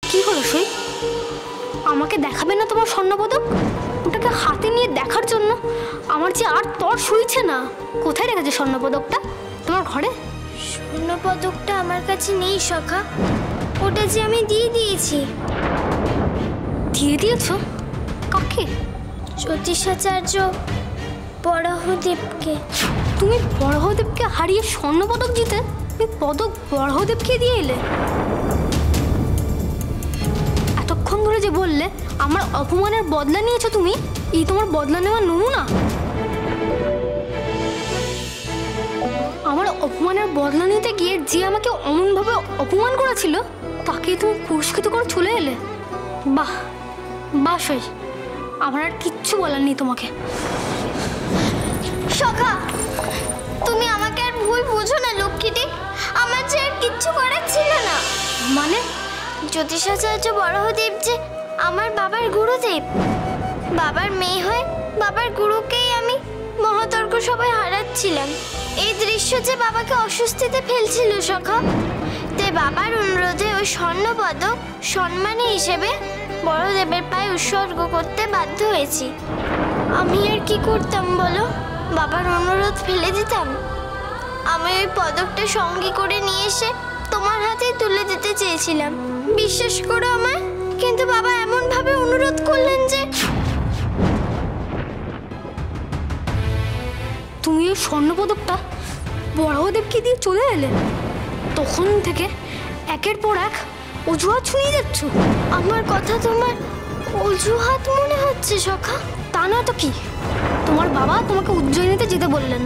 কি হলো সই? আমাকে দেখাবে না তোমার স্বর্ণপদক? ওটাকে হাতে নিয়ে দেখার জন্য আমার যে আর তর সইছে না। কোথায় রেখেছে স্বর্ণপদকটা? তোমার ঘরে? স্বর্ণপদকটা আমার কাছে নেই সখা, ওটা যে আমি দিয়ে দিয়েছি। দিয়ে দিয়েছো? কাকে? জ্যোতিষাচার্য বরাহদেবকে। তুমি বরাহদেবকে হারিয়ে স্বর্ণপদক জিতে তুমি পদক বরাহদেবকে দিয়ে এলে? এতক্ষণ ধরে যে বললে আমার অপমানের বদলা নিয়েছো তুমি, এই তোমার বদলা নেওয়ার নমুনা? আমার অপমানের বদলা নিতে গিয়ে যে আমাকে অমনভাবে অপমান করেছিল তাকে তুমি পুরস্কৃত করে চলে এলে। বাহ বাহ সই, আমার আর কিচ্ছু বলার নেই তোমাকে। সখা, তুমি আমাকে আর ভুল বুঝো না লক্ষ্মীটি, আমার যে আর কিচ্ছু করার ছিল না। মানে? জ্যোতিষাচার্য বরাহদেব যে আমার বাবার গুরুদেব, বাবার মেয়ে হয়ে বাবার গুরুকেই আমি মহাতর্ক সবাই হারাচ্ছিলাম। এই দৃশ্য যে বাবাকে অস্বস্তিতে ফেলছিল সখা, তাই বাবার অনুরোধে ওই স্বর্ণপদক সম্মানী হিসেবে বড়দেবের পায়ে উৎসর্গ করতে বাধ্য হয়েছি। আমি আর কি করতাম বলো? বাবার অনুরোধ ফেলে দিতাম? আমি ওই পদকটা সঙ্গে করে নিয়ে এসে তোমার হাতেই তুলে দিতে চেয়েছিলাম, বিশ্বাস করো আমায়। কিন্তু বাবা এমন ভাবে অনুরোধ করলেন যে তুমি ওই স্বর্ণপদকটা বরাহদেবকে দিয়ে চলে এলে। তখন থেকে একের পর এক অজুহাত শুনিয়ে যাচ্ছ। আমার কথা তোমার অজুহাত মনে হচ্ছে সখা? তা না তো কি, তোমার বাবা তোমাকে উজ্জয়িনীতে যেতে বললেন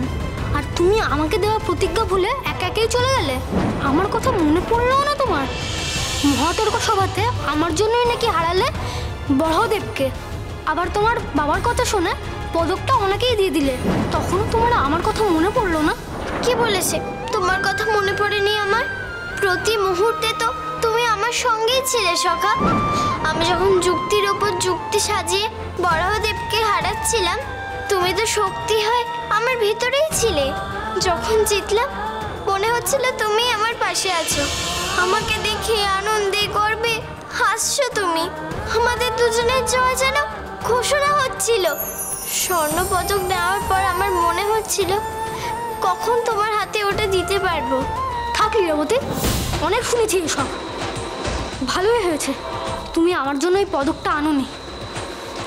আর তুমি আমাকে দেওয়া প্রতিজ্ঞা ভুলে একা একাই চলে গেলে। আমার কথা মনে পড়লো না তোমার? মহাতর্ক সভাতে আমার জন্যই নাকি হারালে বরাহদেবকে, আবার তোমার বাবার কথা শুনে পদকটা ওনাকেই দিয়ে দিলে। তখনও তোমার আমার কথা মনে পড়লো না? কি বলেছে? তোমার কথা মনে পড়েনি আমার? প্রতি মুহূর্তে তো তুমি আমার সঙ্গেই ছিলে সখা। আমি যখন যুক্তির ওপর যুক্তি সাজিয়ে বরাহদেবকে হারাচ্ছিলাম, তুমি তো শক্তি হয়ে আমার ভিতরেই ছিলে। যখন জিতলাম মনে হচ্ছিল তুমি আমার পাশে আছো, আমাকে দেখে আনন্দে গর্বে হাসছো তুমি। আমাদের দুজনের জয় যেন ঘোষণা হচ্ছিল। স্বর্ণপদক নেওয়ার পর আমার মনে হচ্ছিল কখন তোমার হাতে ওটা দিতে পারবো। থাক লীলাবতী, অনেক শুনেছি এসব। ভালোই হয়েছে তুমি আমার জন্য এই পদকটা আনোনি।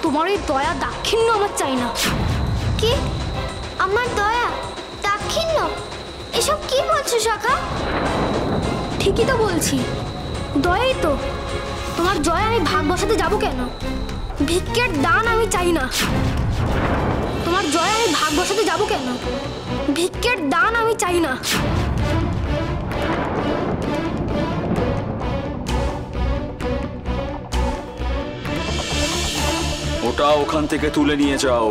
তোমার এই দয়া দাক্ষিণ্য আমার চাই না। কি? আমার দয়া দাক্ষিণ্য? এসব কি বলছো সখা? ঠিকই তো বলছি, দয়াই তো। তোমার জয় আমি ভাগ বসাতে যাবো কেন? ভিক্ষের দান আমি চাই না। তোমার জয় আমি ভাগ বসাতে যাবো কেন? ভিক্ষের দান আমি চাই না। ওটা ওখান থেকে তুলে নিয়ে যাও।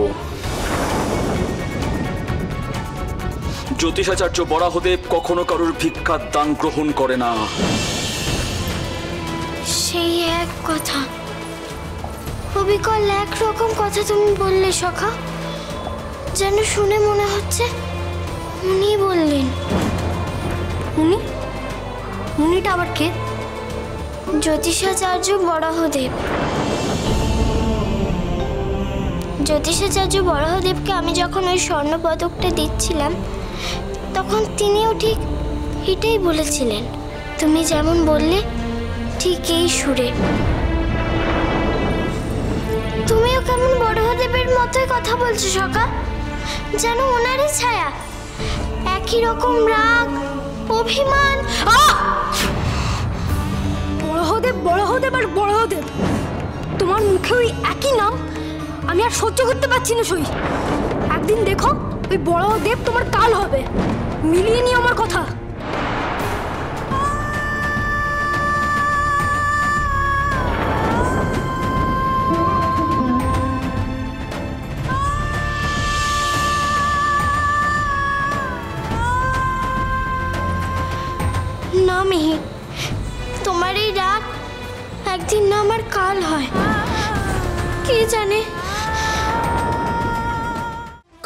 জ্যোতিষাচার্য বরাহদেব কখনো কারোর ভিক্ষার দান গ্রহণ করে না। সেই এক কথা, অবিকল একরকম কথা তুমি বললে সখা, যেন শুনে মনে হচ্ছে উনি বললেন। উনি? উনিটা আবার কে? জ্যোতিষাচার্য বরাহদেব। জ্যোতিষাচার্য বরাহদেবকে আমি যখন ওই স্বর্ণপদকটা দিচ্ছিলাম তখন তিনিও ঠিক এটাই বলেছিলেন, তুমি যেমন বললে ঠিক এই সুরে। তুমিও কেমন বরাহদেবের মতোই কথা বলছো সখা, যেন ওনারই ছায়া। একই রকম রাগ, অভিমান। বরাহদেব বরাহদেব আর বরাহদেব, তোমার মুখে ওই একই নাম। আমি আর সহ্য করতে পারছি না সই। একদিন দেখো ওই বরাহদেব তোমার কাল হবে। মিলিয়ে নিও আমার কথা। না মিহির, তোমার এই রাগ একদিন না আমার কাল হয়, কে জানে।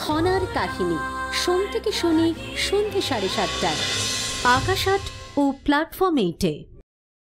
খনার কাহিনী সোম থেকে শনি সন্ধ্যে 7:30টায় আকাশ আট ও প্ল্যাটফর্ম 8-এ।